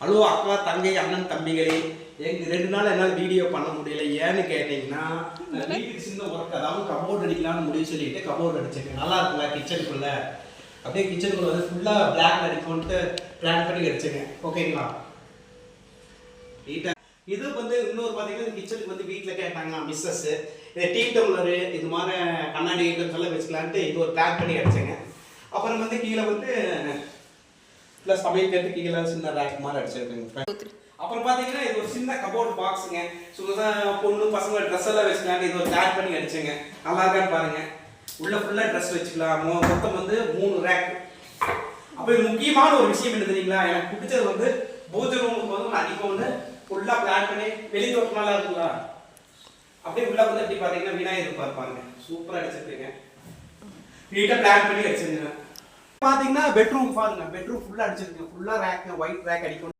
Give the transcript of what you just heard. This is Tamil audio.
ஹலோ அக்கா, தங்கை, அண்ணன், தம்பிகளே. எங்க 2 நாள் என்னால் வீடியோ பண்ண முடியல. ஏன்னு கேட்டீங்கன்னா, வீட்டுக்கு சின்ன ஒர்க், அதாவது கபோர்ட் அடிக்கலாம்னு முடிவு சொல்லிட்டு கபோர்ட் அடிச்சிருக்கேன். நல்லா இருக்குல்ல கிச்சனுக்குள்ள. அப்படியே கிச்சனுக்குள்ள வந்து ஃபுல்லாக பிளாக் அடிக்கணுன்ட்டு பிளான் பண்ணி அடிச்சுங்க. ஓகேங்களா? இது வந்து இன்னொரு பார்த்தீங்கன்னா, கிச்சனுக்கு வந்து வீட்டில் கேட்டாங்க மிஸ்ஸஸ். இந்த டீ டம்ளரு இது மாதிரி கண்ணாடி ஐட்டம்ஸ் எல்லாம் வச்சுக்கலான்ட்டு இது ஒரு பேக் பண்ணி அடிச்சேங்க. அப்புறம் வந்து கீழே வந்து ப்ளஸ் சமையல் கேட்டு கீழே சின்ன ரேக் மாதிரி அடிச்சிருக்குங்க. அப்புறம் பார்த்தீங்கன்னா இது ஒரு சின்ன கபோர்ட் பாக்ஸுங்க. சும்மா பொண்ணு பசங்க ட்ரெஸ் எல்லாம் வச்சுக்கலான்ட்டு இது ஒரு பேக் பண்ணி அடிச்சேங்க. நல்லா இருக்கான்னு பாருங்க. உள்ள ஃபுல்லாக ட்ரெஸ் வச்சுக்கலாம். மொத்தம் வந்து 3 ரேக். அப்போ இது முக்கியமான ஒரு விஷயம் என்ன தெரியுங்களா? எனக்கு பிடிச்சது வந்து பூஜை ரூமுக்கு வந்து அதிகம் வந்து ஃபுல்லாக பிளான் பண்ணி வெளியே தோட்டம் நல்லா இருக்குங்களா? அப்படியே உள்ள வந்து எப்படி பார்த்தீங்கன்னா விநாயகர் பார்ப்பாங்க. சூப்பராக அடிச்சிருக்கீங்க. நீட்டாக பிளான் பண்ணி அடிச்சிருங்க. பார்த்தீங்கன்னா பெட்ரூம் பாருங்க. பெட்ரூம் ஃபுல்லாக அடிச்சிருக்கேன். ஃபுல்லாக ரேக், ஒயிட் ரேக் அடிக்கணும்.